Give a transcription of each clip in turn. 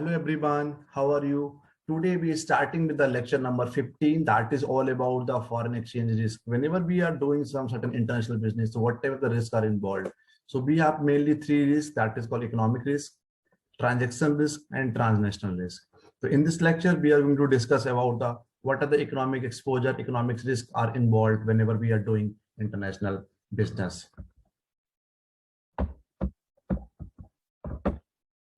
Hello everyone, how are you? Today we are starting with the lecture number 15, that is all about the foreign exchange risk. Whenever we are doing some certain international business, so whatever the risks are involved. So we have mainly three risks, that is called economic risk, transaction risk and transnational risk. So in this lecture, we are going to discuss about what are the economic exposure, economic risks are involved whenever we are doing international business.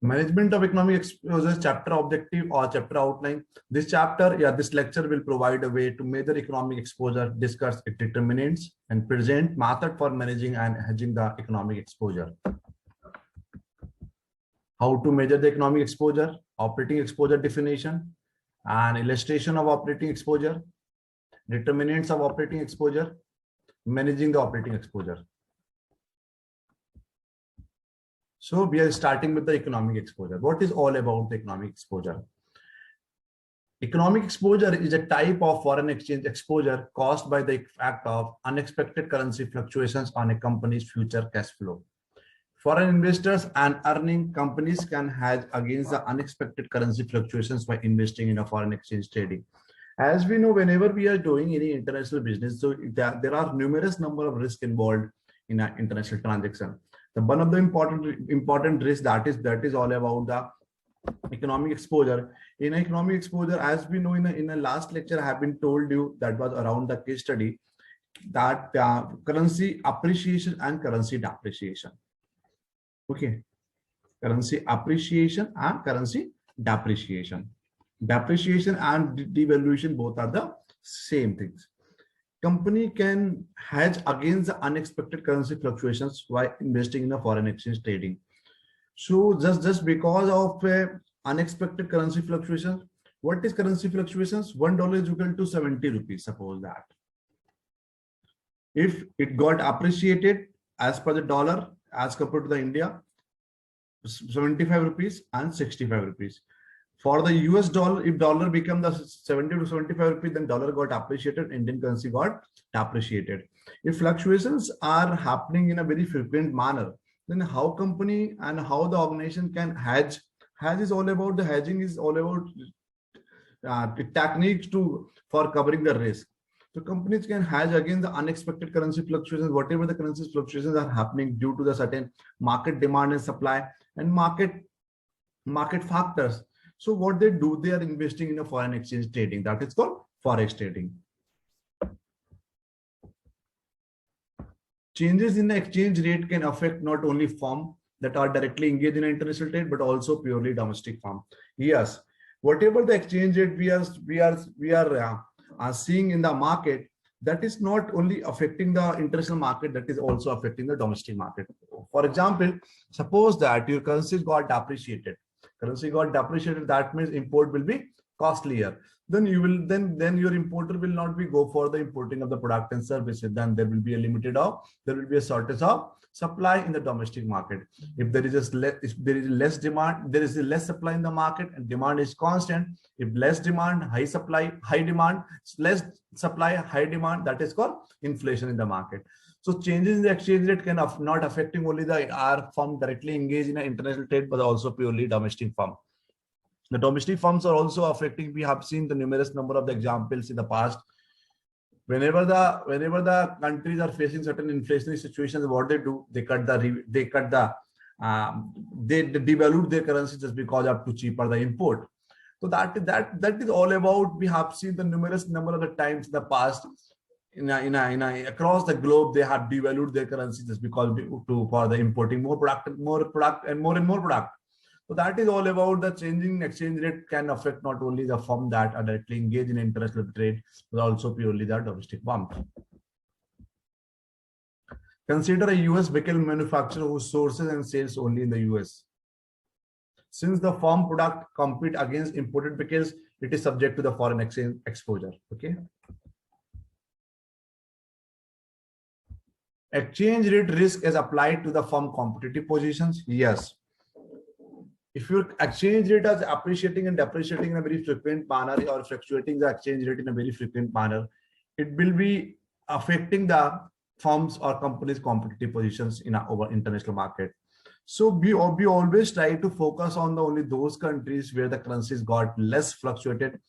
Management of economic exposure chapter objective or chapter outline. This lecture will provide a way to measure economic exposure, discuss its determinants, and present method for managing and hedging the economic exposure. How to measure the economic exposure, operating exposure definition, and illustration of operating exposure, determinants of operating exposure, managing the operating exposure. So we are starting with the economic exposure. What is all about the economic exposure? Economic exposure is a type of foreign exchange exposure caused by the fact of unexpected currency fluctuations on a company's future cash flow. Foreign investors and earning companies can hedge against the unexpected currency fluctuations by investing in a foreign exchange trading. As we know, whenever we are doing any international business, so there are numerous number of risks involved in an international transaction. The one of the important risks that is all about the economic exposure. In economic exposure, as we know in the last lecture, I have been told you that was around the case study that currency appreciation and currency depreciation. Okay, currency appreciation and currency depreciation. Depreciation and devaluation both are the same things. Company can hedge against the unexpected currency fluctuations while investing in a foreign exchange trading. So just because of unexpected currency fluctuations, what is currency fluctuations? $1 is equal to 70 rupees. Suppose that if it got appreciated as per the dollar as compared to the India, 75 rupees and 65 rupees. For the US dollar, if dollar become the 70 to 75 rupees, then dollar got appreciated, Indian currency got appreciated. If fluctuations are happening in a very frequent manner, then how company and how the organization can hedge? Hedge is all about the hedging is all about techniques for covering the risk. So companies can hedge against the unexpected currency fluctuations, whatever the currency fluctuations are happening due to the certain market demand and supply and market factors. So what they do, they are investing in a foreign exchange trading. That is called forex trading. Changes in the exchange rate can affect not only firms that are directly engaged in international trade, but also purely domestic firms. Yes, whatever the exchange rate we are seeing in the market, that is not only affecting the international market, that is also affecting the domestic market. For example, suppose that your currency got depreciated. Currency got depreciated, that means import will be costlier. Then you will then your importer will not be go for the importing of the product and services. Then there will be a shortage of supply in the domestic market. If there is less demand, there is less supply in the market and demand is constant. If less demand, high supply, high demand, less supply, high demand, that is called inflation in the market. So changes in the exchange rate can not affecting only our firm directly engaged in an international trade, but also purely domestic firm. The domestic firms are also affecting. We have seen the numerous number of the examples in the past. Whenever the countries are facing certain inflationary situations, what they do, they devalue their currency just because of too cheaper the import. So that is all about. We have seen the numerous number of the times in the past. Across the globe, they have devalued their currency just because for the importing more product and more product. So that is all about the changing exchange rate can affect not only the firm that are directly engaged in international trade, but also purely the domestic firms. Consider a US vehicle manufacturer who sources and sells only in the US. Since the firm product compete against imported vehicles, it is subject to the foreign exchange exposure. Okay. Exchange rate risk is applied to the firm competitive positions. Yes. If your exchange rate is appreciating and depreciating in a very frequent manner or fluctuating the exchange rate in a very frequent manner, it will be affecting the firms or companies' competitive positions in our international market. So we always try to focus on the only those countries where the currencies got less fluctuated.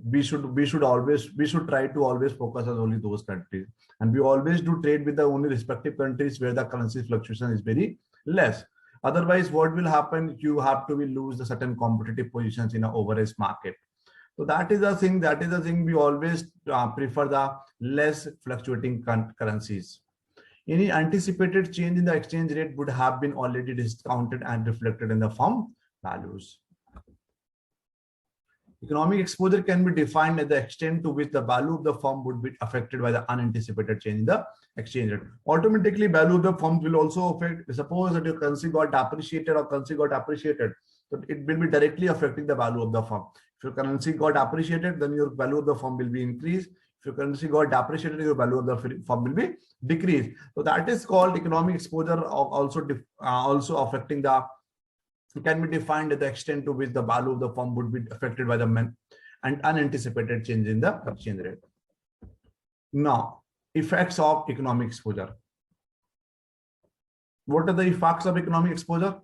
We should try to always focus on only those countries, and we always do trade with the only respective countries where the currency fluctuation is very less. Otherwise, what will happen? You have to lose the certain competitive positions in an overage market. So that is the thing. That is the thing. We always prefer the less fluctuating currencies. Any anticipated change in the exchange rate would have been already discounted and reflected in the firm values. Economic exposure can be defined as the extent to which the value of the firm would be affected by the unanticipated change in the exchange rate. Automatically, value of the firm will also affect. Suppose that your currency got appreciated or currency got appreciated, so it will be directly affecting the value of the firm. If your currency got appreciated, then your value of the firm will be increased. If your currency got depreciated, your value of the firm will be decreased. So that is called economic exposure, also affecting the. It can be defined as the extent to which the value of the firm would be affected by the and unanticipated change in the exchange rate. Now, effects of economic exposure. What are the effects of economic exposure?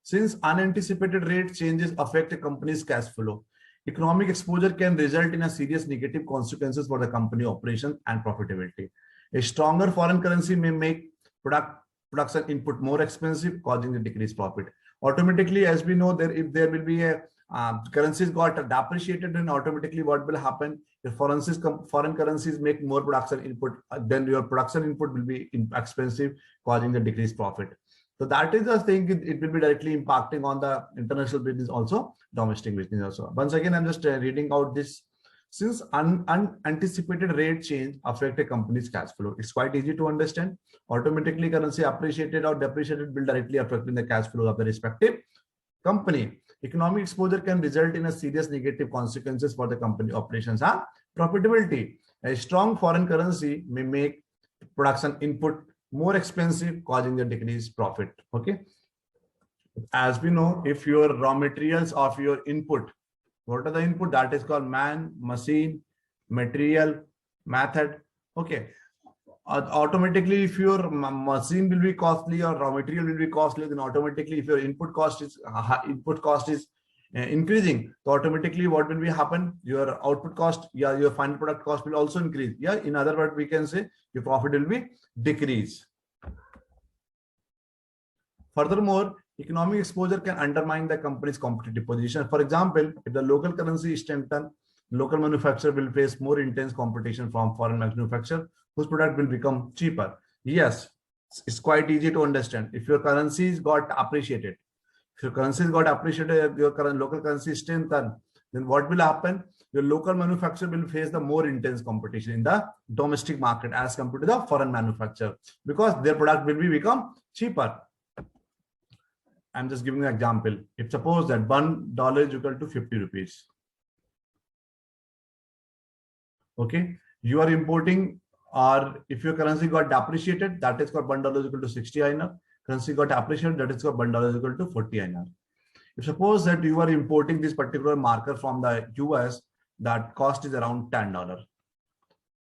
Since unanticipated rate changes affect a company's cash flow, economic exposure can result in a serious negative consequences for the company operation and profitability. A stronger foreign currency may make production input more expensive, causing the decreased profit. Automatically, as we know, if there will be a currencies got depreciated, then automatically what will happen? If foreign currencies make more production input, then your production input will be expensive, causing the decreased profit. So that is the thing. It will be directly impacting on the international business, also domestic business also. Once again, I'm just reading out this. Since unanticipated rate change affect a company's cash flow, it's quite easy to understand. Automatically, currency appreciated or depreciated will directly affect in the cash flow of the respective company. Economic exposure can result in a serious negative consequences for the company operations and profitability. A strong foreign currency may make production input more expensive, causing a decreased profit. Okay. As we know, if your raw materials of your input, what are the input? That is called man, machine, material, method. Okay. Automatically, if your machine will be costly or raw material will be costly, then automatically, if your input cost is increasing, so automatically what will be happen? Your output cost, yeah, your final product cost will also increase. Yeah. In other words, we can say your profit will be decrease. Furthermore, economic exposure can undermine the company's competitive position. For example, if the local currency strengthens, local manufacturer will face more intense competition from foreign manufacturer whose product will become cheaper. Yes, it's quite easy to understand. If your currencies got appreciated, your current local currency strengthened, then what will happen? Your local manufacturer will face the more intense competition in the domestic market as compared to the foreign manufacturer, because their product will become cheaper. I'm just giving an example. If suppose that $1 is equal to 50 rupees. Okay. You are importing, or if your currency got depreciated, that is called $1 is equal to 60 INR. Currency got appreciated, that is called $1 is equal to 40 INR. If suppose that you are importing this particular marker from the US, that cost is around $10.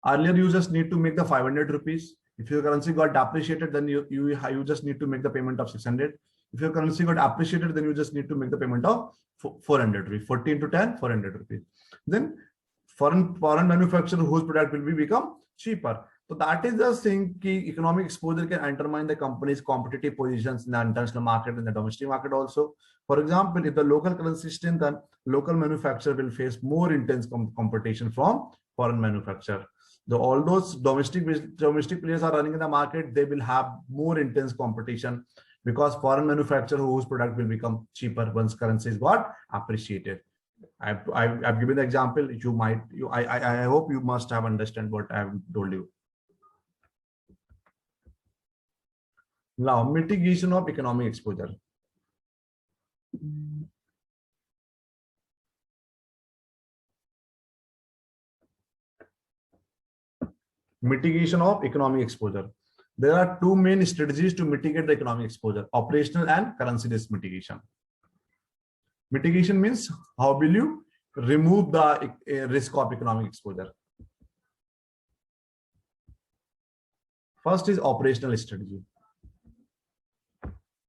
Earlier, you just need to make the 500 rupees. If your currency got depreciated, then you just need to make the payment of 600. If your currency got appreciated, then you just need to make the payment of 400 rupees. 40 into 10, 400 rupees. Then foreign manufacturer whose product will become cheaper. So that is the thing. Key economic exposure can undermine the company's competitive positions in the international market and the domestic market also. For example, if the local currency strengthens, local manufacturer will face more intense competition from foreign manufacturer. All those domestic players are running in the market, they will have more intense competition, because foreign manufacturer whose product will become cheaper once currencies got appreciated. I've given the example. I hope you must have understood what I've told you. Now, mitigation of economic exposure. Mitigation of economic exposure. There are two main strategies to mitigate the economic exposure: operational and currency risk mitigation. Mitigation means how will you remove the risk of economic exposure. First is operational strategy.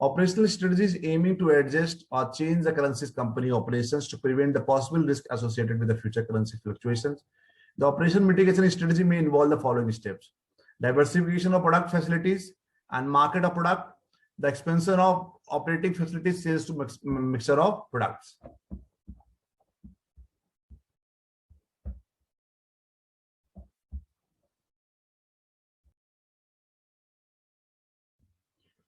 Operational strategies aiming to adjust or change the currency's company operations to prevent the possible risk associated with the future currency fluctuations. The operation mitigation strategy may involve the following steps: diversification of product facilities and market of product, the expansion of operating facilities, sales to mixture of products.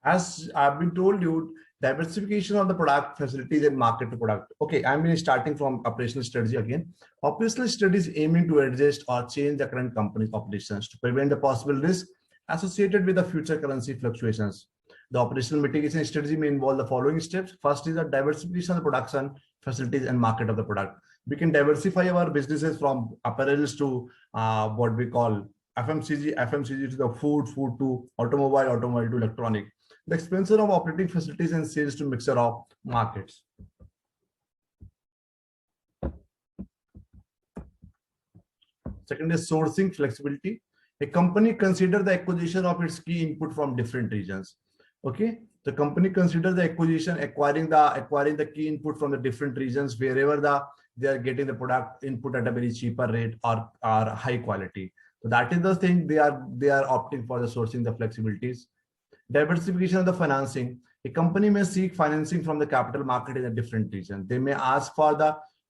As I've been told you, diversification of the product facilities and market to product. Okay, I'm starting from operational strategy again. Operational strategies aiming to adjust or change the current company's operations to prevent the possible risk associated with the future currency fluctuations. The operational mitigation strategy may involve the following steps. First is the diversification of the production facilities and market of the product. We can diversify our businesses from apparels to what we call FMCG to the food to automobile to electronic. The expansion of operating facilities and sales to mixture of markets. Second is sourcing flexibility. A company consider the acquisition of its key input from different regions. Okay, the company consider the acquiring the key input from the different regions wherever they are getting the product input at a very cheaper rate or high quality. So that is the thing they are opting for, the sourcing the flexibilities. Diversification of the financing. A company may seek financing from the capital market in a different region. They may ask for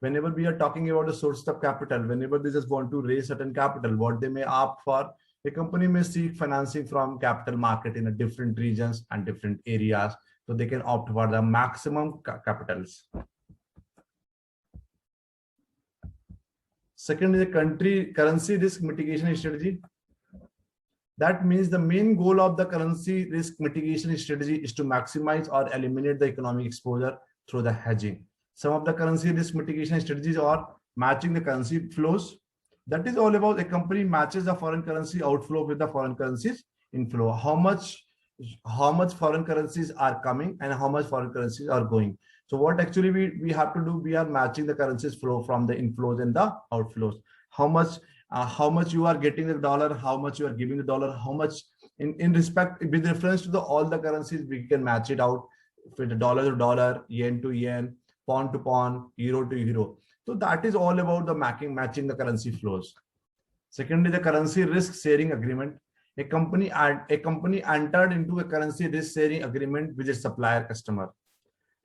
whenever we are talking about the source of capital, whenever they just want to raise certain capital, what they may opt for, a company may seek financing from capital market in a different regions and different areas, so they can opt for the maximum capitals. Second is a currency risk mitigation strategy. That means the main goal of the currency risk mitigation strategy is to maximize or eliminate the economic exposure through the hedging. Some of the currency risk mitigation strategies are matching the currency flows. That is all about a company matches the foreign currency outflow with the foreign currencies inflow. How much foreign currencies are coming and how much foreign currencies are going. So what actually we have to do, we are matching the currencies flow from the inflows and the outflows. How much you are getting the dollar, how much you are giving the dollar, how much in respect with reference to all the currencies, we can match it out with the dollar to dollar, yen to yen, pound to pound, euro to euro. So that is all about the matching the currency flows. Secondly, the currency risk sharing agreement. A company entered into a currency risk sharing agreement with its supplier customer.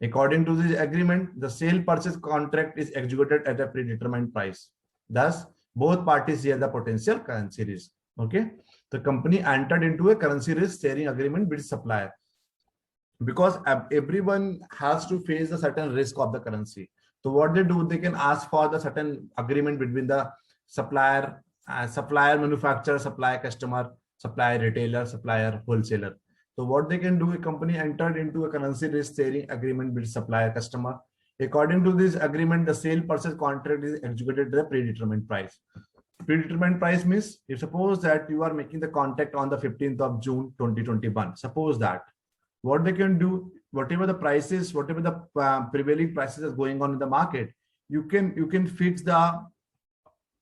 According to this agreement, the sale purchase contract is executed at a predetermined price. Thus, both parties share the potential currency risk. Okay, the company entered into a currency risk sharing agreement with supplier because everyone has to face a certain risk of the currency. So what they do, they can ask for the certain agreement between the supplier, manufacturer, supplier, customer, supplier, retailer, supplier, wholesaler. So what they can do, a company entered into a currency risk sharing agreement with supplier, customer. According to this agreement, the sale purchase contract is executed at a predetermined price. Predetermined price means, if suppose that you are making the contract on the 15th of June 2021, suppose that, what they can do, whatever the prices, whatever the prevailing prices is going on in the market, you can fix the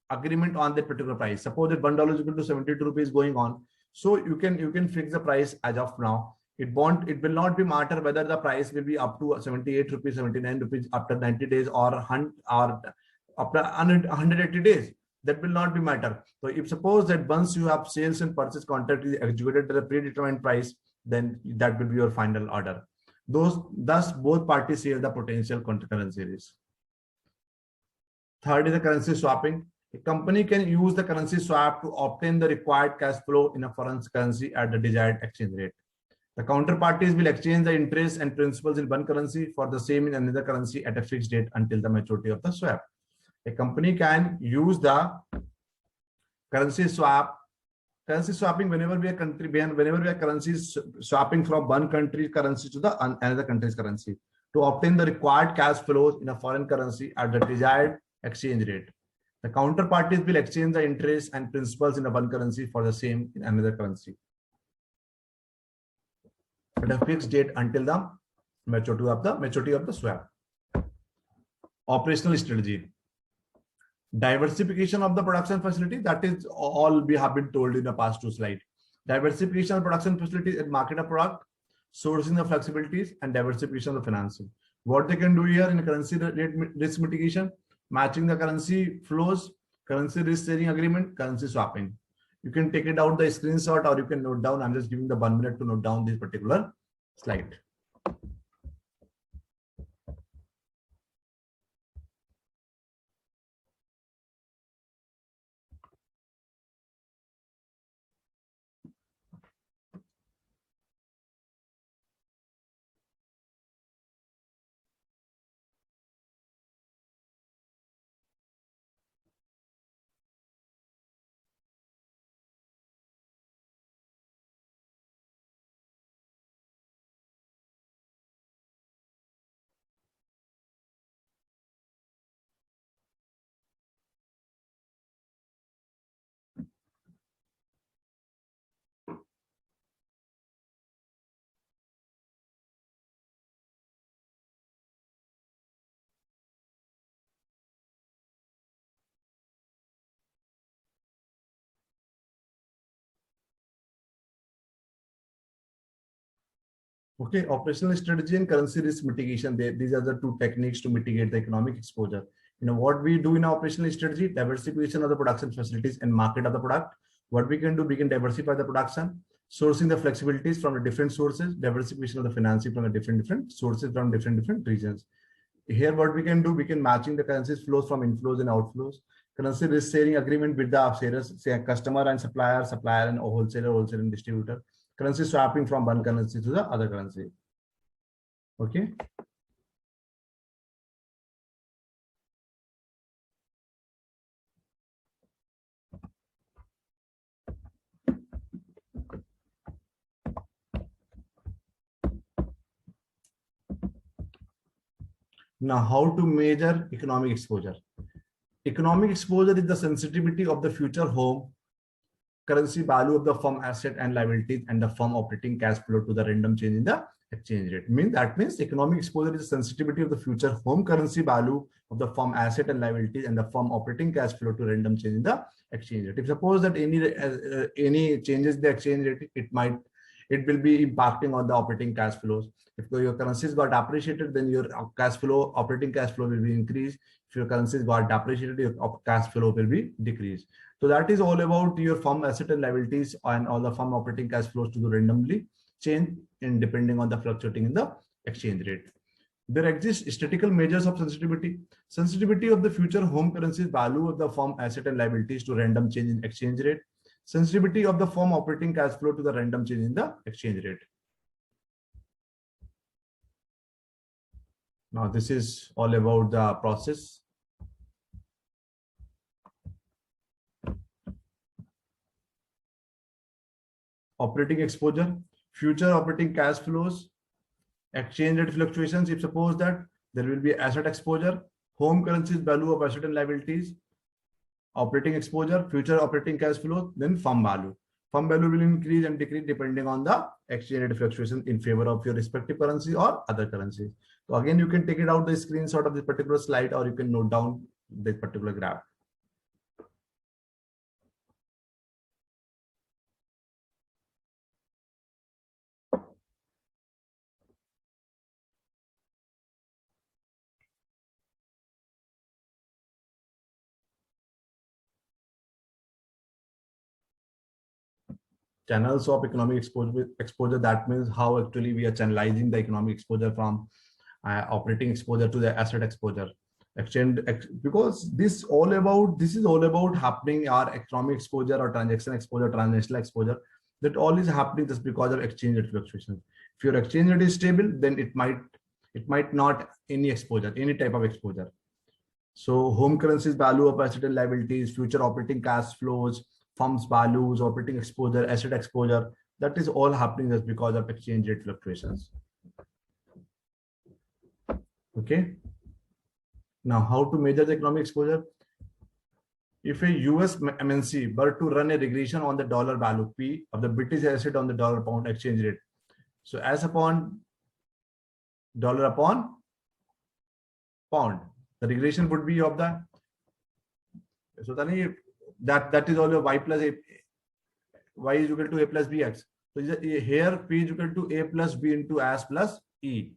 agreement on that particular price. Suppose that $1 is equal to 72 rupees going on, so you can fix the price as of now. It will not be matter whether the price will be up to 78 rupees, 79 rupees after 90 days or after 180 days. That will not be matter. So if suppose that once you have sales and purchase contract is executed at a predetermined price, then that will be your final order. Thus both parties share the potential currency risk. Third is the currency swapping. A company can use the currency swap to obtain the required cash flow in a foreign currency at the desired exchange rate. The counterparties will exchange the interest and principals in one currency for the same in another currency at a fixed date until the maturity of the swap. A company can use the currency swapping whenever we are currencies swapping from one country's currency to the another country's currency to obtain the required cash flows in a foreign currency at the desired exchange rate. The counterparties will exchange the interest and principals in a one currency for the same in another currency at a fixed date until the maturity of the swap. Operational strategy. Diversification of the production facility, that is all we have been told in the past two slides. Diversification of production facilities and market of product. sourcing the flexibilities, and diversification of the financing. What they can do here in currency rate risk mitigation, matching the currency flows, currency risk sharing agreement, currency swapping. You can take it out the screenshot or you can note down. I'm just giving the 1 minute to note down this particular slide. Okay, operational strategy and currency risk mitigation. These are the two techniques to mitigate the economic exposure. What we do in operational strategy, diversification of the production facilities and market of the product. What we can do, we can diversify the production, sourcing the flexibilities from the different sources, diversification of the financing from the different sources from different regions. Here, what we can do, we can matching the currencies flows from inflows and outflows, currency risk sharing agreement with the shares, say customer and supplier and wholesaler and distributor. Currency swapping from one currency to the other currency. Okay. Now, how to measure economic exposure? Economic exposure is the sensitivity of the future home currency value of the firm asset and liabilities and the firm operating cash flow to the random change in the exchange rate. That means economic exposure is the sensitivity of the future home currency value of the firm asset and liabilities and the firm operating cash flow to random change in the exchange rate. If suppose that any changes in the exchange rate, it will be impacting on the operating cash flows. If your currencies got appreciated, then your operating cash flow will be increased. If your currencies got depreciated, your cash flow will be decreased. So that is all about your firm asset and liabilities and all the firm operating cash flows to the randomly change in depending on the fluctuating in the exchange rate. There exist statistical measures of sensitivity. Sensitivity of the future home currencies value of the firm asset and liabilities to random change in exchange rate. Sensitivity of the firm operating cash flow to the random change in the exchange rate. Now this is all about the process. Operating exposure, future operating cash flows, exchange rate fluctuations. If suppose that there will be asset exposure, home currencies value of asset and liabilities, operating exposure, future operating cash flow, then firm value. Firm value will increase and decrease depending on the exchange rate fluctuation in favor of your respective currency or other currencies. So again, you can take it out the screenshot of this particular slide or you can note down this particular graph. Channels of economic exposure, that means how actually we are channelizing the economic exposure from operating exposure to the asset exposure. Because this is all about happening our economic exposure or transaction exposure, transnational exposure, that all is happening just because of exchange rate fluctuations. If your exchange rate is stable, then it might not any exposure, any type of exposure. So home currencies value of asset and liabilities, future operating cash flows, firms values, operating exposure, asset exposure, that is all happening just because of exchange rate fluctuations. Okay. Now, how to measure the economic exposure? If a US MNC were to run a regression on the dollar value P of the British asset on the dollar pound exchange rate, so as upon dollar upon pound, the regression would be of the, so that is all your y plus a, y is equal to a plus bx. So here P is equal to A plus B into S plus E,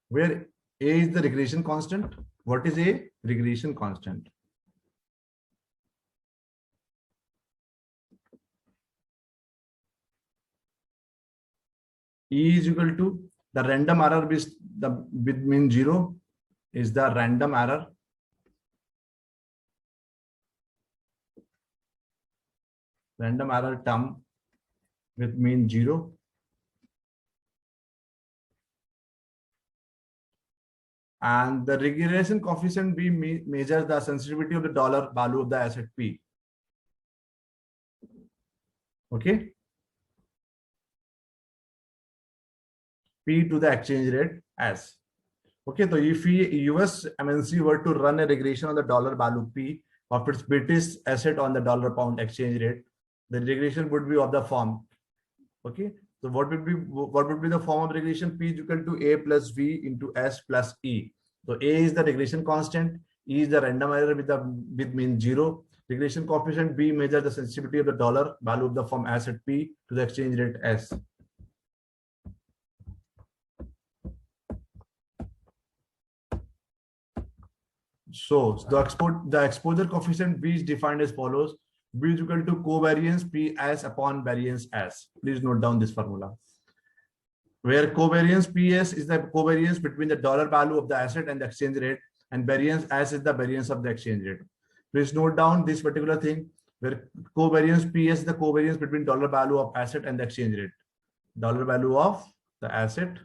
where A is the regression constant. What is A? Regression constant. E is equal to the random error with mean 0 is the random error. Random error term with mean 0. And the regression coefficient B measures the sensitivity of the dollar value of the asset P. Okay. P to the exchange rate S. Okay, so if US MNC were to run a regression on the dollar value P of its British asset on the dollar pound exchange rate, the regression would be of the form. Okay, so what would be the form of regression? P is equal to A plus V into S plus E. So A is the regression constant, E is the random error with mean 0. Regression coefficient B measures the sensitivity of the dollar value of the form asset P to the exchange rate S. So the exposure coefficient B is defined as follows. B is equal to covariance PS upon variance S. Please note down this formula, where covariance PS is the covariance between the dollar value of the asset and the exchange rate, and variance S is the variance of the exchange rate. Please note down this particular thing, where covariance PS is the covariance between dollar value of asset and the exchange rate. Dollar value of the asset,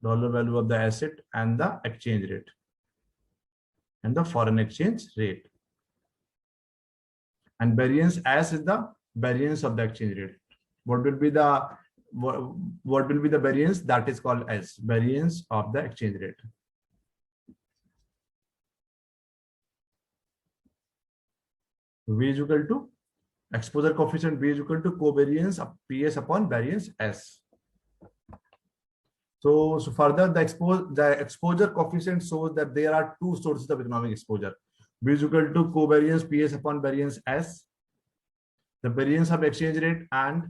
dollar value of the asset and the exchange rate, and the foreign exchange rate. And variance S is the variance of the exchange rate. What will be the variance? That is called as variance of the exchange rate. V is equal to exposure coefficient B is equal to covariance of PS upon variance S. So further, the exposure coefficient shows that there are two sources of economic exposure. B is equal to covariance PS upon variance S, the variance of exchange rate, and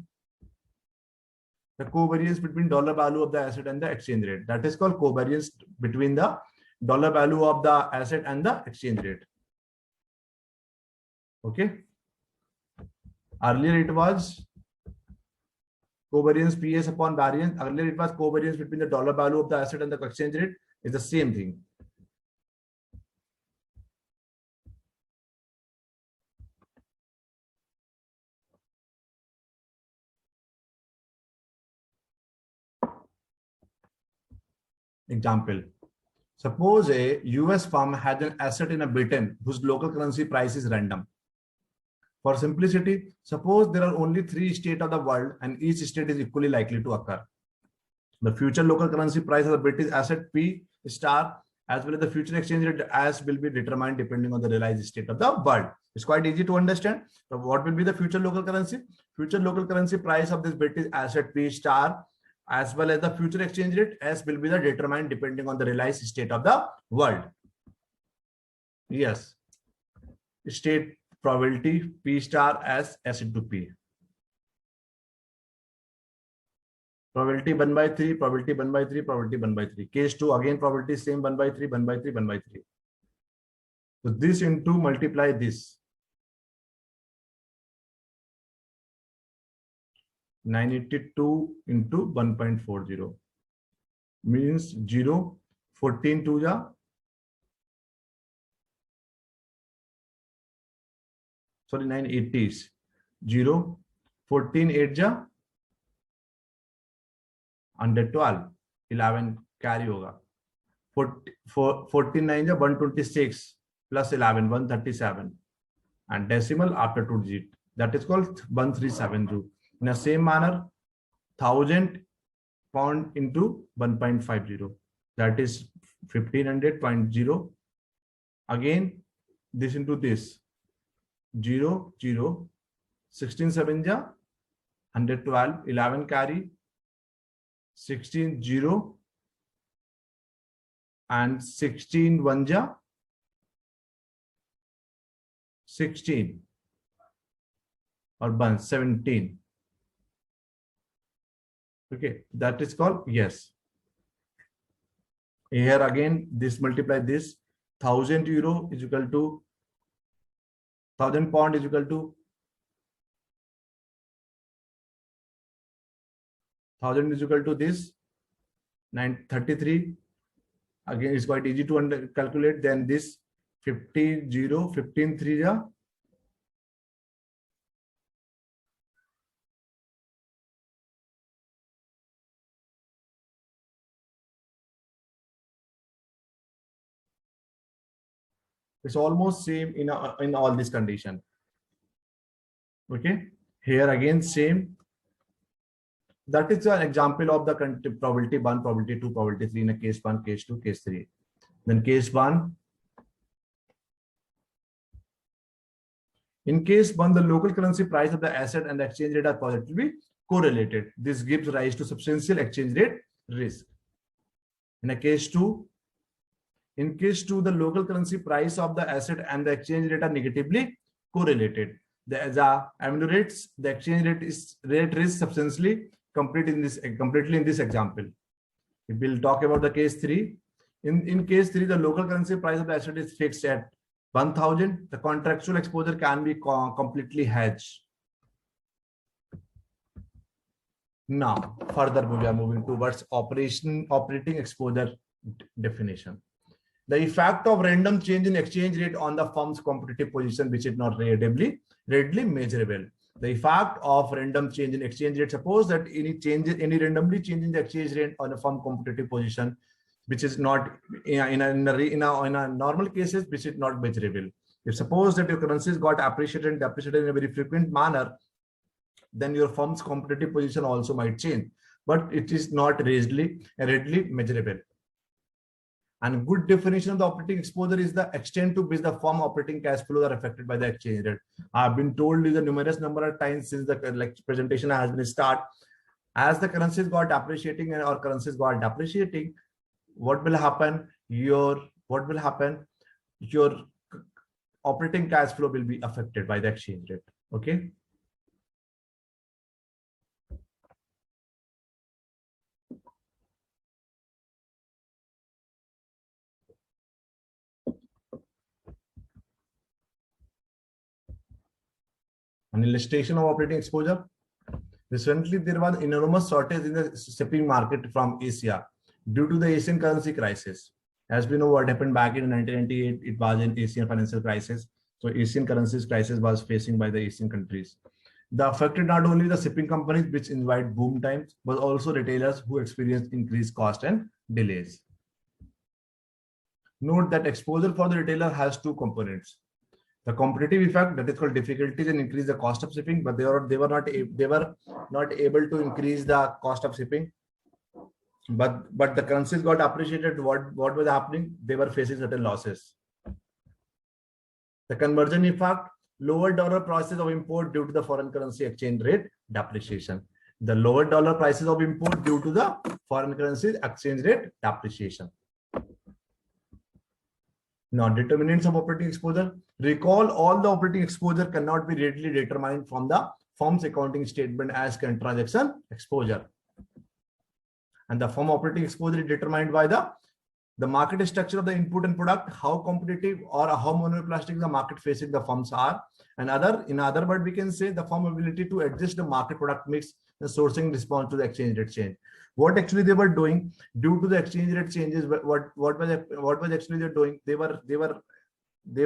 the covariance between dollar value of the asset and the exchange rate. That is called covariance between the dollar value of the asset and the exchange rate. Okay. Earlier it was covariance PS upon variance. Earlier it was covariance between the dollar value of the asset and the exchange rate. Is the same thing. Example. Suppose a US firm has an asset in a Britain whose local currency price is random. For simplicity, suppose there are only 3 states of the world and each state is equally likely to occur. The future local currency price of the British asset P star as well as the future exchange rate S will be determined depending on the realized state of the world. It's quite easy to understand. So what will be the future local currency? Future local currency price of this British asset P star as well as the future exchange rate S will be the determined depending on the realized state of the world. Yes. State probability P star as S into P. Probability 1 by 3, probability 1 by 3, probability 1 by 3. Case 2, again probability same 1 by 3, 1 by 3, 1 by 3. So this into multiply this. 982 into 1.40 means 0, 14 to ja. Sorry, 980s. 0, 14 8 ja. 112, 11 carry hoga. 14 9 ja 126 plus 11 137 and decimal after 2 digit. That is called 1370. In the same manner, 1000 pound into 1.50. That is 1500.0. Again, this into this 0 0 16 7 ja 112 11 carry 16 0 and 16 1 ja 16 or 17. Okay, that is called yes. Here again, this multiply this 1,000 euro is equal to 1,000 pound is equal to 1,000 is equal to this 933. Again, it's quite easy to calculate. Then this 50 0 15 3 ja. It's almost same in all this condition. Okay, here again same. That is an example of the probability 1, probability 2, probability 3 in a case 1, case 2, case 3. Then case 1. In case 1, the local currency price of the asset and the exchange rate are positively correlated. This gives rise to substantial exchange rate risk. In a case 2, in case 2, the local currency price of the asset and the exchange rate are negatively correlated. The ameliorates the exchange rate risk substantially completely in this example. If we'll talk about the case 3, in case 3, the local currency price of the asset is fixed at 1,000. The contractual exposure can be completely hedged. Now, further we are moving towards operating exposure definition. The effect of random change in exchange rate on the firm's competitive position, which is not readily measurable. The effect of random change in exchange rate, suppose that any randomly change in the exchange rate on a firm competitive position, which is not in a normal cases, which is not measurable. If suppose that your currencies got appreciated and depreciated in a very frequent manner, then your firm's competitive position also might change, but it is not readily measurable. And good definition of the operating exposure is the extent to which the firm operating cash flows are affected by the exchange rate. I've been told you the numerous number of times since the presentation has been started. As the currencies got appreciating or currencies got depreciating, what will happen? Your operating cash flow will be affected by the exchange rate. Okay. An illustration of operating exposure. Recently, there was enormous shortage in the shipping market from Asia due to the Asian currency crisis. As we know what happened back in 1998, it was an Asian financial crisis. So Asian currencies crisis was facing by the Asian countries. The affected not only the shipping companies which enjoyed boom times, but also retailers who experienced increased cost and delays. Note that exposure for the retailer has two components. The competitive effect, that is called difficulties and increase the cost of shipping, but they were not able to increase the cost of shipping. But the currencies got appreciated. What was happening? They were facing certain losses. The conversion effect, lower dollar prices of import due to the foreign currency exchange rate depreciation. The lower dollar prices of import due to the foreign currency exchange rate depreciation. Now, determinants of operating exposure. Recall all the operating exposure cannot be readily determined from the firm's accounting statement as current transaction exposure. And the firm operating exposure is determined by the market structure of the input and product, how competitive or how monopolistic the market facing the firms are. And in other words, we can say the firm ability to adjust the market product mix and sourcing response to the exchange rate change. What actually they were doing due to the exchange rate changes? What was actually they doing? They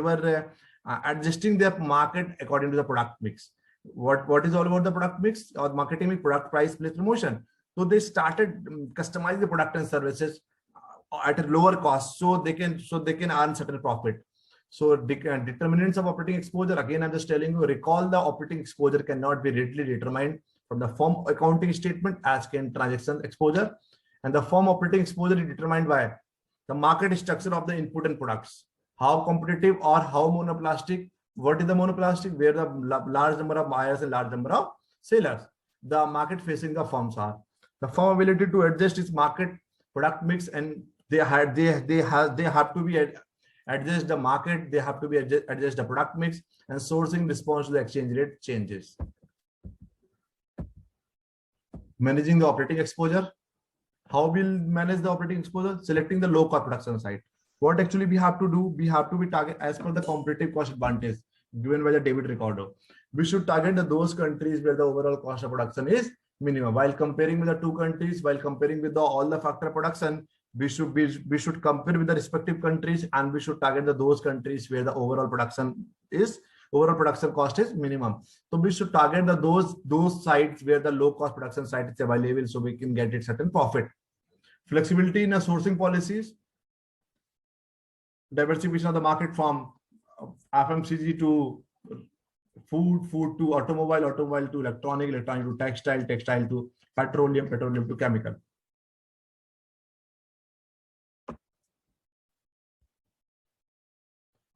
were adjusting their market according to the product mix. What is all about the product mix or marketing mix, product price, place, promotion? So they started customizing the product and services at a lower cost, so they can earn certain profit. So determinants of operating exposure, again I'm just telling you, recall the operating exposure cannot be readily determined from the firm accounting statement as can transaction exposure, and the firm operating exposure is determined by the market structure of the input and products, how competitive or how monopolistic. What is the monopolistic? Where the large number of buyers and large number of sellers, the market facing the firms are. The firm ability to adjust its market product mix, and they have to be adjust the market, they have to be adjust the product mix, and sourcing response to the exchange rate changes. Managing the operating exposure. How we'll manage the operating exposure? Selecting the low cost production site. What actually we have to do? We have to be target as per the competitive cost advantage given by the David Ricardo. We should target those countries where the overall cost of production is minimum. While comparing with the two countries, while comparing with all the factor production, we should compare with the respective countries, and we should target those countries where the overall production cost is minimum. So we should target those sites where the low cost production site is available, so we can get it certain profit. Flexibility in the sourcing policies. Diversification of the market from FMCG to food to automobile to electronic to textile to petroleum to chemical.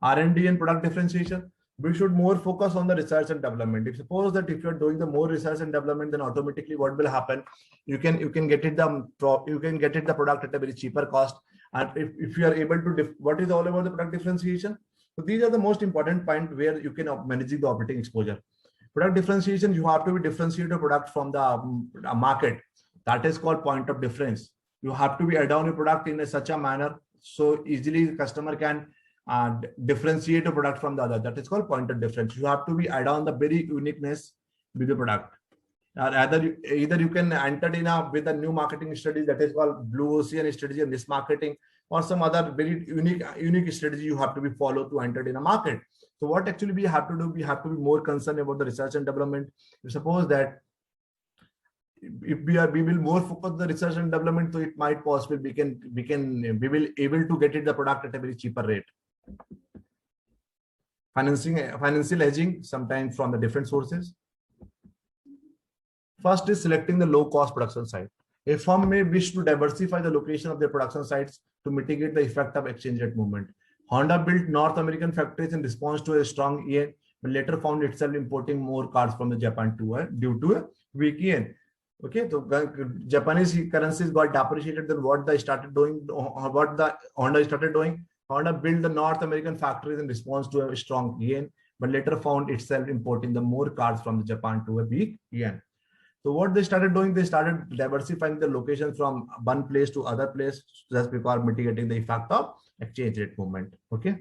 R&D and product differentiation. We should more focus on the research and development. If suppose that if you're doing the more research and development, then automatically what will happen? You can get it the product at a very cheaper cost. And if you are able to, what is all about the product differentiation? So these are the most important point where you can manage the operating exposure. Product differentiation, you have to be differentiate a product from the market. That is called point of difference. You have to be add on a product in such a manner so easily the customer can differentiate a product from the other. That is called point of difference. You have to be add on the very uniqueness with the product. Either you can enter in with a new marketing strategy, that is called blue ocean strategy and this marketing, or some other very unique strategy you have to be followed to enter in a market. So what actually we have to do? We have to be more concerned about the research and development. Suppose that if we will more focus on the research and development, so it might possible we will able to get it the product at a very cheaper rate. Financial hedging, sometimes from the different sources. First is selecting the low cost production site. A firm may wish to diversify the location of their production sites to mitigate the effect of exchange rate movement. Honda built North American factories in response to a strong yen, but later found itself importing more cars from the Japan due to a weak yen. Okay, so Japanese currencies got depreciated. Then what they started doing, what the Honda started doing? Honda built the North American factories in response to a strong yen, but later found itself importing the more cars from the Japan to a weak yen. So what they started doing, they started diversifying the location from one place to other place, just because mitigating the effect of exchange rate movement. Okay.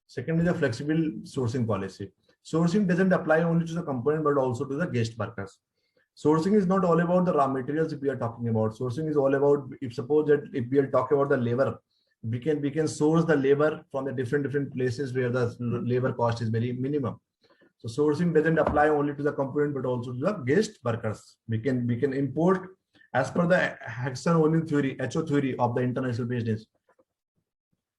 Second is the flexible sourcing policy. Sourcing doesn't apply only to the component, but also to the guest workers. Sourcing is not all about the raw materials we are talking about. Sourcing is all about, if suppose that if we are talking about the labor, we can source the labor from the different places where the labor cost is very minimum. So sourcing doesn't apply only to the component, but also to the guest workers. We can import as per the Hexagon theory, HO theory of the international business.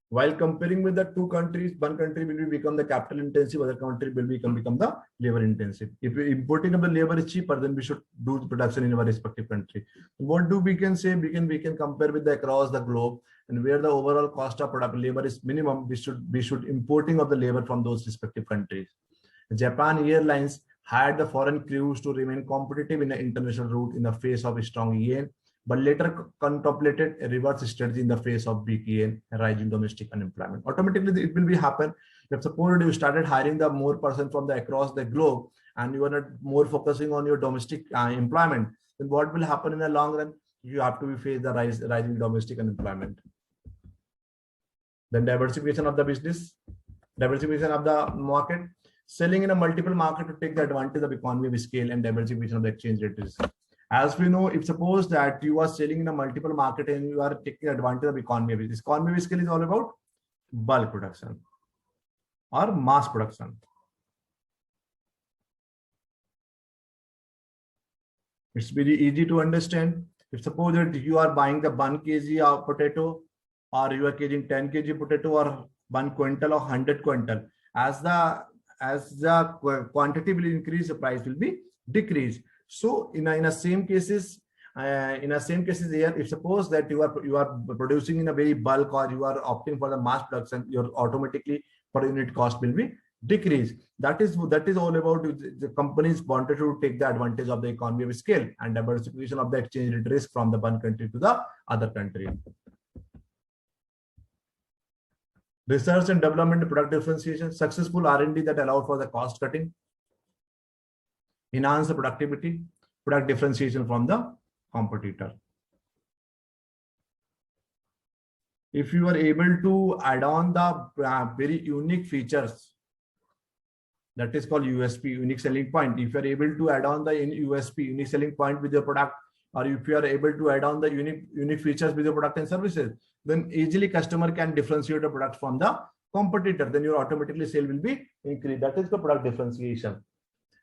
While comparing with the two countries, one country will become the capital intensive, other country will become the labor intensive. If importing of the labor is cheaper, then we should do the production in our respective country. What do we can say? We can compare with the across the globe, and where the overall cost of product labor is minimum, we should importing of the labor from those respective countries. Japan Airlines had the foreign crews to remain competitive in the international route in the face of a strong yen, but later contemplated a reverse strategy in the face of weak yen and rising domestic unemployment. Automatically, it will be happen. If suppose you started hiring the more person from the across the globe, and you are not more focusing on your domestic employment, then what will happen in the long run? You have to face the rising domestic unemployment. Then diversification of the business, diversification of the market, selling in a multiple market to take the advantage of economy of scale and diversification of the exchange rate risk. As we know, if suppose that you are selling in a multiple market and you are taking advantage of economy of scale. Economy of scale is all about bulk production or mass production. It's very easy to understand. If suppose that you are buying the 1 kg of potato, or you are carrying 10 kg potato, or 1 quintal or 100 quintal, as the quantity will increase, the price will be decreased. So in a same cases, In the same cases here, if suppose that you are producing in a very bulk, or you are opting for the mass production, your automatically per unit cost will be decreased. That is all about the companies wanted to take the advantage of the economy of scale and diversification of the exchange rate risk from the one country to the other country. Research and development and product differentiation, successful R&D that allowed for the cost cutting, enhance the productivity, product differentiation from the competitor. If you are able to add on the very unique features, that is called USP, unique selling point. If you are able to add on the USP, unique selling point with your product, or if you are able to add on the unique features with your product and services, then easily customer can differentiate the product from the competitor. Then your automatically sale will be increased. That is the product differentiation.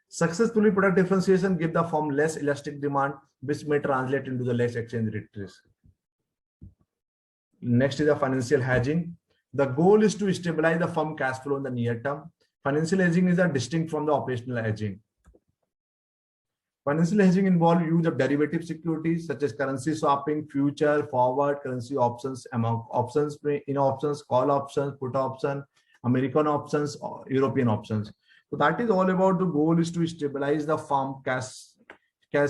Successfully product differentiation give the firm less elastic demand, which may translate into the less exchange rate risk. Next is the financial hedging. The goal is to stabilize the firm cash flow in the near term. Financial hedging is distinct from the operational hedging. Financial hedging involves use of derivative securities such as currency swapping, future, forward, currency options, among options, in options, call options, put option, American options, or European options. So that is all about the goal is to stabilize the firm cash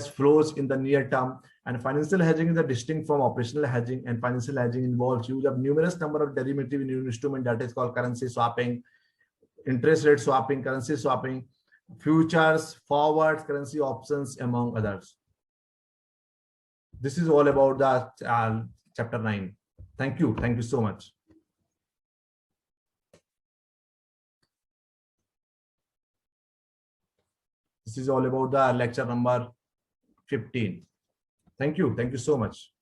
flows in the near term. And financial hedging is distinct from operational hedging. And financial hedging involves use of numerous number of derivative instruments that is called currency swapping, interest rate swapping, currency swapping, futures, forwards, currency options, among others. This is all about the chapter 9. Thank you. Thank you so much. This is all about the lecture number 15. Thank you. Thank you so much.